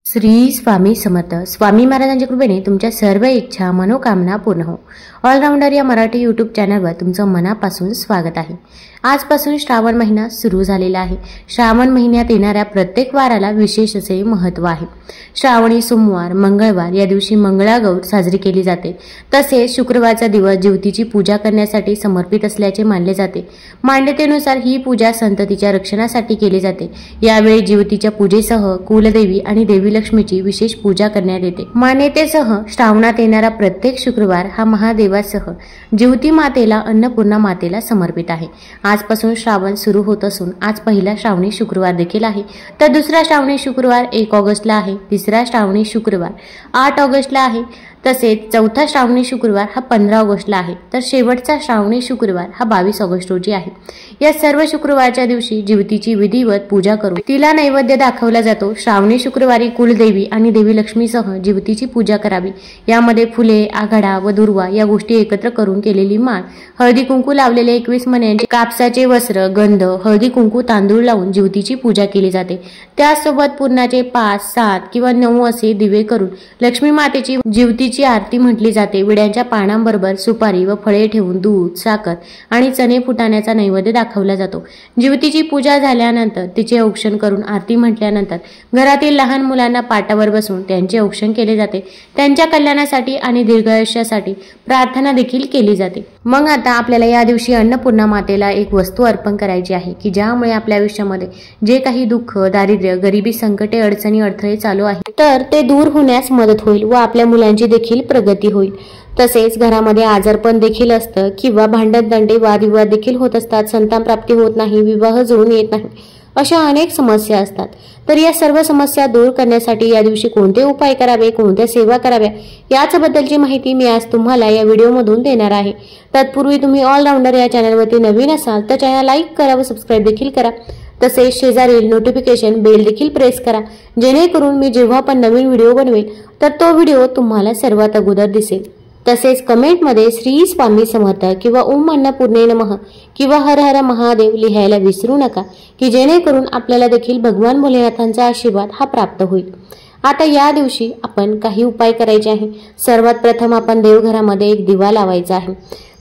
श्री स्वामी समर्थ. स्वामी महाराजांच्या कृपेने तुमच्या सर्व इच्छा मनोकामना पूर्ण हो. ऑलराऊंडर या मराठी यूट्यूब चॅनलवर तुमचं मनापासून स्वागत आहे. आजपासून श्रावण महिना सुरू झालेला आहे. श्रावण महिन्यात येणाऱ्या प्रत्येक वाराला विशेष असे महत्त्व आहे. श्रावणी सोमवार, मंगळवार या दिवशी मंगळागौर साजरी केली जाते. तसेच शुक्रवारचा दिवस ज्योतीची पूजा करण्यासाठी समर्पित असल्याचे मानले जाते. मान्यतेनुसार ही पूजा संततीच्या रक्षणासाठी केली जाते. यावेळी ज्योतीच्या पूजेसह कुलदेवी आणि देवी लक्ष्मीची विशेष पूजा करण्यात येते. मान्यतेसह श्रावणात येणारा प्रत्येक शुक्रवार हा महादेवासह ज्योती मातेला, अन्नपूर्णा मातेला समर्पित आहे. आजपासून श्रावण सुरू होत असून आज पहिला श्रावणी शुक्रवार देखील आहे. तर दुसरा श्रावणी शुक्रवार 1 ऑगस्टला आहे. तिसरा श्रावणी शुक्रवार 8 ऑगस्टला आहे. तसेच चौथा श्रावणी शुक्रवार हा 15 ऑगस्टला आहे. तर शेवटचा श्रावणी शुक्रवार हा 22 ऑगस्ट रोजी आहे. या सर्व शुक्रवारच्या दिवशी ज्योतीची विधिवत पूजा करून तिला नैवेद्य दाखवला जातो. श्रावणी शुक्रवारी कुलदेवी आणि देवी लक्ष्मीसह ज्योतीची पूजा करावी. यामध्ये फुले, आघाडा व दुर्वा या गोष्टी एकत्र करून केलेली माळ, हळदी कुंकू लावलेले 21 मण्यांचे कापसाचे वस्त्र, गंध, हळदी कुंकू, तांदूळ लावून ज्योतीची पूजा केली जाते. त्यासोबत पूर्णाचे 5, 7 किंवा 9 असे दिवे करून लक्ष्मी मातेची ज्योतीची आरती म्हटली जाते. विड्यांच्या पानांबरोबर सुपारी व फळे ठेवून दूध, साखर आणि चणे फुटाण्याचा नैवेद्य दाखवला जातो. ज्योतीची पूजा झाल्यानंतर तिचे औक्षण करून आरती म्हटल्यानंतर घरातील लहान मुलांना पाटावर बसून त्यांचे औक्षण केले जाते. त्यांच्या कल्याणासाठी आणि दीर्घायुष्यासाठी प्रार्थना देखील केली जाते. मग आता आपल्याला या दिवशी अन्नपूर्णा मातेला एक वस्तू अर्पण करायची आहे की ज्यामुळे आपल्या आयुष्यामध्ये जे काही दुःख, दारिद्र्य, गरिबी, संकटे, अडचणी, अडथळे चालू आहे तर ते दूर होण्यास मदत होईल व आपल्या मुलांची देखील प्रगती होईल. तसेच घरामध्ये आजारपण देखील असतं किंवा भांडण, दंडे, वादविवाद देखील होत असतात. संतान प्राप्ती होत नाही, विवाह जुळून येत नाही, अशा अनेक समस्या असतात. तर या सर्व समस्या दूर करण्यासाठी या दिवशी कोणते उपाय करावे, कोणत्या सेवा कराव्या याबद्दलची माहिती मी आज तुम्हाला या व्हिडिओमधून देणार आहे. तत्पूर्वी तुम्ही ऑलराऊंडर या चॅनलवरती नवीन असाल तर चॅनल लाईक करा व सबस्क्राईब देखील करा. तसेच शेजारील नोटिफिकेशन बेल देखील प्रेस करा जेणेकरून मी जेव्हा पण नवीन व्हिडिओ बनवेल तर तो व्हिडिओ तुम्हाला सर्वात अगोदर दिसेल. तसेच कमेंटमध्ये श्री स्वामी समर्थ किंवा ओम अन्नपूर्णे नमः किंवा हर हर महादेव लिहायला विसरू नका की जेणेकरून आपल्याला देखील भगवान भोलेनाथांचा आशीर्वाद हा प्राप्त होईल. आता या दिवशी आपण काही उपाय करायचे आहे. सर्वात प्रथम आपण देवघरामध्ये एक दिवा लावायचा आहे.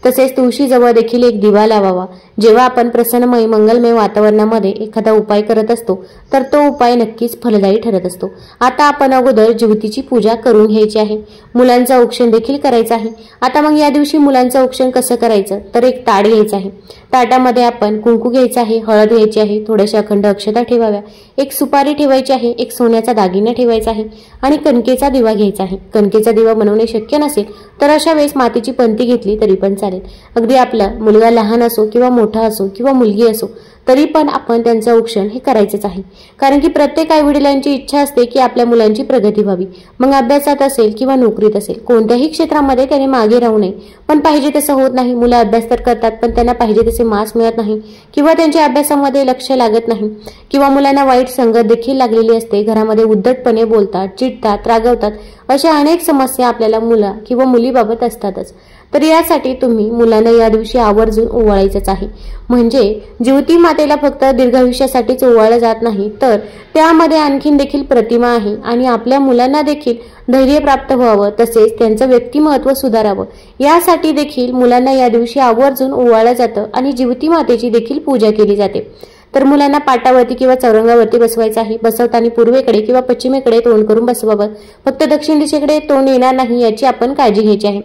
तसेच तुळशीजवळ देखील एक दिवा लावावा. जेव्हा आपण प्रसन्नमय, मंगलमय वातावरणामध्ये एखादा उपाय करत असतो तर तो उपाय नक्कीच फलदायी ठरत असतो. आता आपण अगोदर ज्योतीची पूजा करून घ्यायची आहे. मुलांचं औक्षण देखील करायचं आहे. आता मग या दिवशी मुलांचं औक्षण कसं करायचं तर एक ताट घ्यायचं आहे. ताटामध्ये आपण कुंकू घ्यायचं आहे, हळद घ्यायची आहे, थोड्याशा अखंड अक्षता ठेवाव्या, एक सुपारी ठेवायची आहे, एक सोन्याचा दागिना ठेवायचा आहे आणि कणकेचा दिवा घ्यायचा आहे. कणकेचा दिवा बनवणे शक्य नसेल तर अशा वेळेस मातीची पंती घेतली तरी पण चालेल. अगदी आपला मुलगा लहान असो किंवा मोठा असो किंवा मुलगी असो तरी पण आपण त्यांचं औक्षण हे करायचंच आहे. कारण की प्रत्येक आईवडिलांची इच्छा असते की आपल्या मुलांची प्रगती व्हावी. मग अभ्यासात असेल किंवा नोकरीत असेल, कोणत्याही क्षेत्रामध्ये त्याने मागे राहू नये. पण पाहिजे तसं होत नाही. मुलं अभ्यास तर करतात पण त्यांना पाहिजे तसे मार्क्स मिळत नाही किंवा त्यांच्या अभ्यासामध्ये लक्ष लागत नाही किंवा मुलांना वाईट संगत देखील लागलेली असते. घरामध्ये उद्धटपणे बोलतात, चिडतात, रागवतात, अशा अनेक समस्या आपल्याला मुला किंवा मुलीबाबत असतातच. तर यासाठी तुम्ही मुलांना या दिवशी आवर्जून ओवाळायचंच आहे. म्हणजे ज्योती मातेला फक्त दीर्घायुष्यासाठीच ओवाळलं जात नाही तर त्यामध्ये आणखीन देखील प्रतिमा आहे आणि आपल्या मुलांना देखील धैर्य प्राप्त व्हावं, तसेच त्यांचं व्यक्तिमत्व सुधारावं यासाठी देखील मुलांना या दिवशी आवर्जून ओवाळलं जातं आणि ज्योती मातेची देखील पूजा केली जाते. तर मुलांना पाटावरती किंवा चौरंगावरती बसवायचं आहे. बसवताना पूर्वेकडे किंवा पश्चिमेकडे तोंड करून बसवावं. फक्त दक्षिण दिशेकडे तोंड येणार नाही याची आपण काळजी घ्यायची आहे.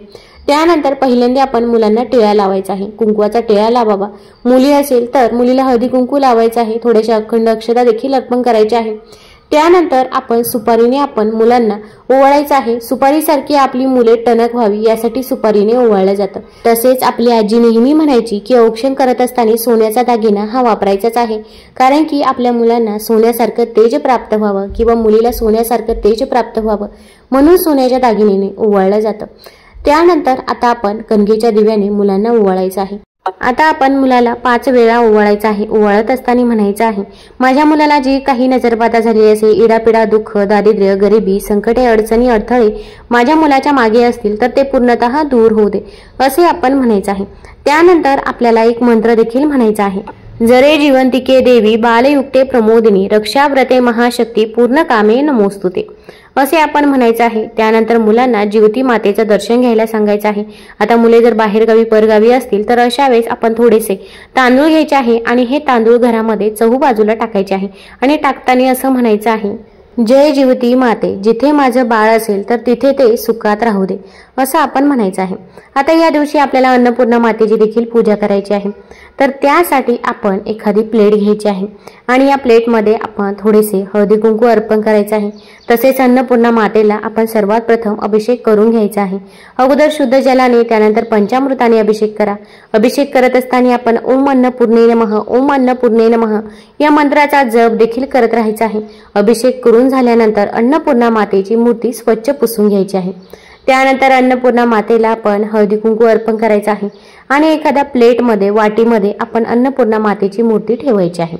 त्यानंतर पहिल्यांदा आपण मुलांना टिळा लावायचा आहे. कुंकवाचा टिळा लावावा. मुली असेल तर मुलीला हळदी कुंकू लावायचं आहे. थोड्याशा अखंड अक्षता देखील अर्पण करायची आहे. त्यानंतर आपण सुपारीने आपण मुलांना ओवाळायचं आहे. सुपारीसारखी आपली मुले टणक व्हावी यासाठी सुपारीने ओवाळलं जातं. तसेच आपली आजी नेहमी म्हणायची की औक्षण करत असताना सोन्याचा दागिना हा वापरायचाच आहे. कारण की आपल्या मुलांना सोन्यासारखं तेज प्राप्त व्हावं किंवा मुलीला सोन्यासारखं तेज प्राप्त व्हावं म्हणून सोन्याच्या दागिन्याने ओवाळलं जातं. त्यानंतर आता आपण कणकेच्या दिव्याने मुलांना ओवाळायचं आहे. आता आपण मुलाला 5 वेळा ओवाळायचं आहे. ओवाळत असताना म्हणायचं आहे, माझ्या मुलाला जी काही नजरबाधा झाली असेल, इडापिडा, दुःख, दारिद्र्य, गरिबी, संकटे, अडचणी, अडथळे माझ्या मुलाच्या मागे असतील तर ते पूर्णतः दूर होऊ दे असे आपण म्हणायचं आहे. त्यानंतर आपल्याला एक मंत्र देखील म्हणायचा आहे. जरे जीवंतिके देवी बालयुक्ते प्रमोदिनी रक्षाव्रते महाशक्ती पूर्ण कामे नमोस्तुते, असे आपण म्हणायचं आहे। त्यानंतर मुलांना जीवती मातेचं दर्शन घ्यायला सांगायचं आहे। आता मुले जर बाहेरगावी परगावी असतील तर अशा वेळेस आपण थोडेसे तांदूळ घ्यायचे आहे आणि हे तांदूळ घरामध्ये चहूबाजूला टाकायचे आहे आणि टाकताना असं म्हणायचं आहे, जय जीवती माते, जिथे माझं बाळ असेल तर तिथे ते सुखात राहू दे, असं आपण म्हणायचं आहे। आता या दिवशी आपल्याला अन्नपूर्णा मातेची देखील पूजा करायची आहे। तर त्यासाठी आपण एखादी प्लेट घ्यायची आहे आणि या प्लेटमध्ये आपण थोडेसे हळदी कुंकू अर्पण करायचे आहे। तसेच अन्नपूर्णा मातेला आपण सर्वात प्रथम अभिषेक करून घ्यायचा आहे। अगोदर शुद्ध जलाने त्यानंतर पंचामृताने अभिषेक करा। अभिषेक करत असताना आपण ओम अन्नपूर्णे नमः, ओम अन्नपूर्णे नमः या मंत्राचा जप देखील करत राहायचा आहे। अभिषेक करून झाल्यानंतर अन्नपूर्णा मातेची मूर्ती स्वच्छ पुसून घ्यायची आहे। त्यानंतर अन्नपूर्णा मातेला आपण हळदी कुंकू अर्पण करायचं आहे आणि एखाद्या प्लेटमध्ये वाटीमध्ये आपण अन्नपूर्णा मातेची मूर्ती ठेवायची आहे।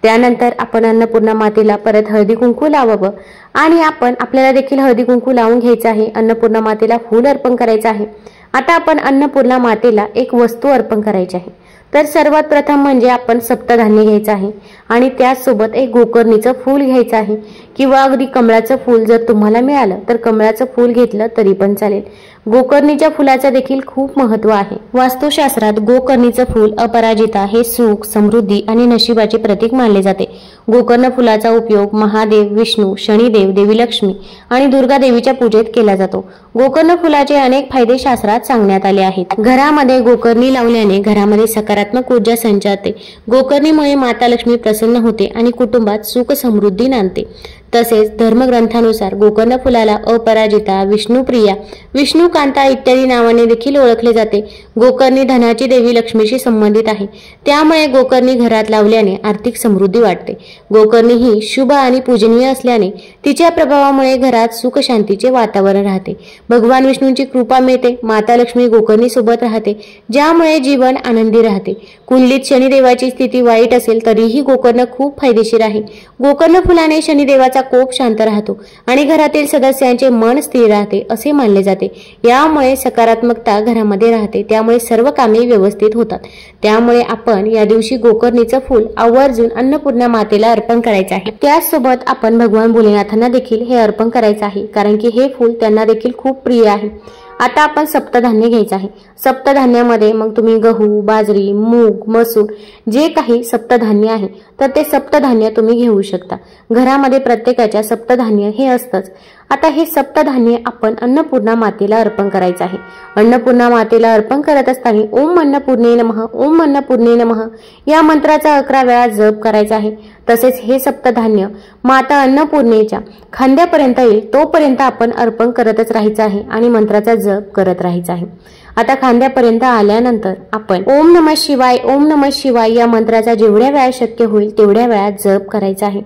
त्यानंतर आपण अन्नपूर्णा मातेला परत हळदी कुंकू लावावं आणि आपण आपल्याला देखील हळदी कुंकू लावून घ्यायचं आहे। अन्नपूर्णा मातेला फूल अर्पण करायचं आहे। आता आपण अन्नपूर्णा मातेला एक वस्तू अर्पण करायची आहे। तर सर्वात प्रथम म्हणजे आपण सप्तधान्य घ्यायचं आहे आणि त्याचसोबत एक गोकर्णीचं फूल घ्यायचं आहे किंवा अगदी कमळाचं फूल जर तुम्हाला मिळालं तर कमळाचं फूल घेतलं तरी पण चालेल। गोकर्णीच्या फुलाचं देखील खूप महत्त्व आहे। वास्तुशास्त्रात गोकर्णीचं फूल अपराजिता हे सुख, समृद्धी आणि नशिबाचे प्रतीक मानले जाते। गोकर्ण फुलाचा उपयोग महादेव, विष्णू, शनिदेव, देवी लक्ष्मी आणि दुर्गा देवीच्या पूजेत केला जातो। गोकर्ण फुलाचे अनेक फायदे शास्त्रात सांगण्यात आले आहेत। घरामध्ये गोकर्णी लावल्याने घरामध्ये सकारात्मक ऊर्जा संचारते। गोकर्णीमुळे माता लक्ष्मी प्रसन्न होते आणि कुटुंबात सुख समृद्धी नांदते। तसेच धर्मग्रंथानुसार गोकर्ण फुलाला अपराजिता, विष्णुप्रिया, विष्णुकांता इत्यादी नावाने देखील ओळखले जाते। गोकर्णी धनाची देवी लक्ष्मीशी संबंधित आहे, त्यामुळे गोकर्णी घरात लावल्याने आर्थिक समृद्धी वाढते। गोकर्णी ही शुभ आणि पूजनीय असल्याने तिच्या प्रभावामुळे घरात सुख शांतीचे वातावरण राहते। भगवान विष्णूंची कृपा मिळते। माता लक्ष्मी गोकर्णी सोबत राहते, ज्यामुळे जीवन आनंदी राहते। कुंडलीत शनिदेवाची स्थिती वाईट असेल तरीही गोकर्ण खूप फायदेशीर आहे। गोकर्ण फुलाने शनिदेवाचा कोप शांत राहतो आणि घरातील सदस्यांचे मन स्थिर राहते असे मानले जाते। यामुळे सकारात्मकता घरामध्ये राहते, त्यामुळे सर्व कामे व्यवस्थित होतात। त्यामुळे आपण या दिवशी गोकर्णीचं फूल आवर्जून अन्नपूर्णा मातेला अर्पण करायचे आहे। त्याचसोबत आपण भगवान भोलेनाथांना देखील हे अर्पण करायचे आहे, कारण की हे फूल त्यांना देखील खूप प्रिय आहे। आता आपण सप्तधान्य घ्यायचं आहे। सप्तधान्यामध्ये मग तुम्ही गहू, बाजरी, मूग, मसूर जे काही सप्तधान्य आहे तर ते सप्तधान्य तुम्ही घेऊ शकता। घरामध्ये प्रत्येकाच्या सप्तधान्य हे असतंच। आता हे सप्तधान्य आपण अन्नपूर्णा मातेला अर्पण करायचं आहे। अन्नपूर्णा मातेला अर्पण करत असताना ओम अन्नपूर्णे नमः, ओम अन्नपूर्णे नमः या मंत्राचा 11 वेळा जप करायचा आहे। तसेच हे सप्तधान्य माता अन्नपूर्णेच्या खांद्यापर्यंत येईल तोपर्यंत आपण अर्पण करतच राहायचं आहे आणि मंत्राचा जप करत राहायचा आहे। आता खांद्यापर्यंत आल्यानंतर आपण ओम नमः शिवाय, ओम नमः शिवाय या मंत्राचा जेवढ्या वेळा शक्य होईल तेवढ्या वेळा जप करायचा आहे।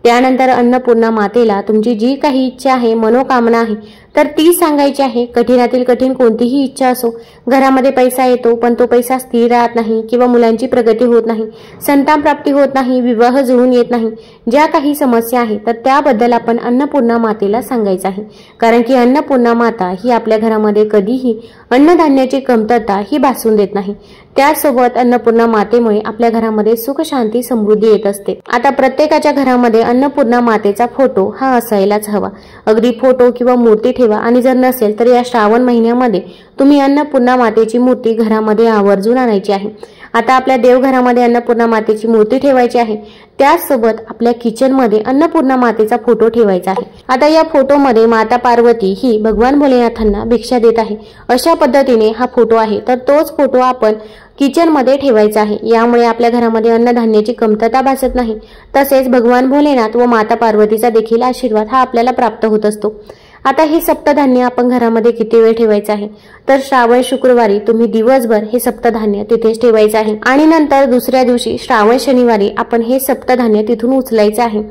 त्यानंतर अन्नपूर्णा मातेला तुमची जी काही इच्छा आहे, मनोकामना आहे तर ती सांगायची आहे। कठीणातील कठीण कोणतीही इच्छा असो, घरामध्ये पैसा येतो पण तो पैसा स्थिर राहत नाही किंवा मुलांची प्रगती होत नाही, संतान प्राप्ती होत नाही, विवाह जुळून येत नाही, ज्या काही समस्या आहेत तर त्याबद्दल आपण अन्नपूर्णा मातेला सांगायचं आहे। कारण की अन्नपूर्णा माता ही आपल्या घरामध्ये कधीही अन्नधान्याची कमतरता ही भासून देत नाही। त्यासोबत अन्नपूर्णा मातेमुळे आपल्या घरामध्ये सुख, शांती, समृद्धी येत असते। आता प्रत्येकाच्या घरामध्ये अन्नपूर्णा मातेचा फोटो हा असायलाच हवा। अगदी फोटो किंवा मूर्ती ठेवा आणि जर नसेल तर या श्रावण महिन्यामध्ये तुम्ही अन्नपूर्णा मातेची मूर्ती घरामध्ये आवर्जून आणायची आहे। आता आपल्या देवघरामध्ये अन्नपूर्णा मातेची मूर्ती ठेवायची आहे। त्याचसोबत आपल्या किचनमध्ये अन्नपूर्णा मातेचा फोटो ठेवायचा आहे। आता या फोटोमध्ये माता पार्वती ही भगवान भोलेनाथांना भिक्षा देत आहे, अशा पद्धतीने हा फोटो आहे। तर तोच फोटो आपण किचनमध्ये ठेवायचा आहे। यामुळे आपल्या घरामध्ये अन्नधान्याची कमतरता भासत नाही। तसेच भगवान भोलेनाथ व माता पार्वतीचा देखील आशीर्वाद हा आपल्याला प्राप्त होत असतो। आता हे सप्तधान्य आपण घरामध्ये किती वेळ ठेवायचं आहे तर श्रावण शुक्रवारी तुम्ही दिवसभर हे सप्तधान्य तिथेच ठेवायचं आहे आणि नंतर दुसऱ्या दिवशी श्रावण शनिवारी आपण हे सप्तधान्य तिथून उचलायचं आहे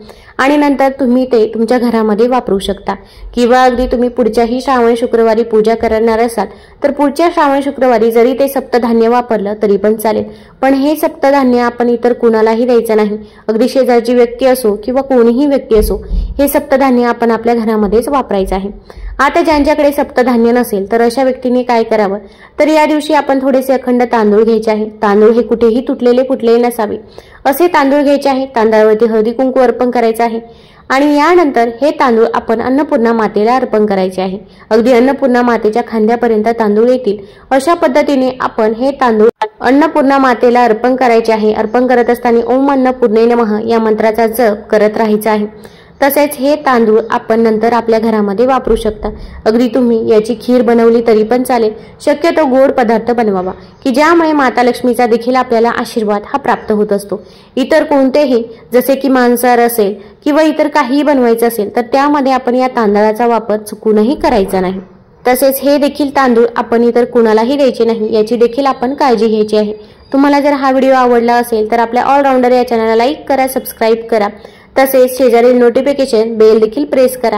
आणि नंतर तुम्ही ते तुमच्या घरामध्ये वापरू शकता। किंवा अगदी तुम्ही पुढच्याही श्रावण शुक्रवारी पूजा करणार असाल तर पुढच्या श्रावण शुक्रवारी जरी ते सप्तधान्य वापरलं तरी पण चालेल। पण हे सप्तधान्य आपण इतर कुणालाही द्यायचं नाही। अगदी शेजारची व्यक्ती असो किंवा कोणीही व्यक्ती असो, हे सप्तधान्य आपण आपल्या घरामध्येच वापरायचं आहे। आता ज्यांच्याकडे सप्तधान्य नसेल तर अशा व्यक्तीने काय करावं, तर या दिवशी आपण थोडेसे अखंड तांदूळ घ्यायचे आहे। तांदूळ हे कुठेही तुटलेले फुटलेले नसावे असे तांदूळ घ्यायचे आहे। तांदळावरती हळदी कुंकू अर्पण करायचं आहे आणि यानंतर हे तांदूळ आपण अन्नपूर्णा मातेला अर्पण करायचे आहे। अगदी अन्नपूर्णा मातेच्या खांद्यापर्यंत तांदूळ येतील अशा पद्धतीने आपण हे तांदूळ अन्नपूर्णा मातेला अर्पण करायचे आहे। अर्पण करत असताना ओम अन्नपूर्णे नमः या मंत्राचा जप करत राहायचा आहे। तसेच हे तांदूळ आपण नंतर आपल्या घरामध्ये वापरू शकता। अगदी तुम्ही याची खीर बनवली तरी पण चालेल। शक्यतो गोड पदार्थ बनवावा की ज्यामुळे माता लक्ष्मीचा देखील आपल्याला आशीर्वाद हा प्राप्त होत असतो। इतर कोणतेही जसे की मांसाहार असेल किंवा इतर काहीही बनवायचं असेल तर त्यामध्ये आपण या तांदळाचा वापर चुकूनही करायचा नाही। तसेच हे देखील तांदूळ आपण इतर कुणालाही द्यायचे नाही याची देखील आपण काळजी घ्यायची आहे। तुम्हाला जर हा व्हिडिओ आवडला असेल तर आपल्या ऑलराऊंडर या चॅनलला लाईक करा, सबस्क्राईब करा, तसेच शेजारील नोटिफिकेशन बेल देखील प्रेस करा।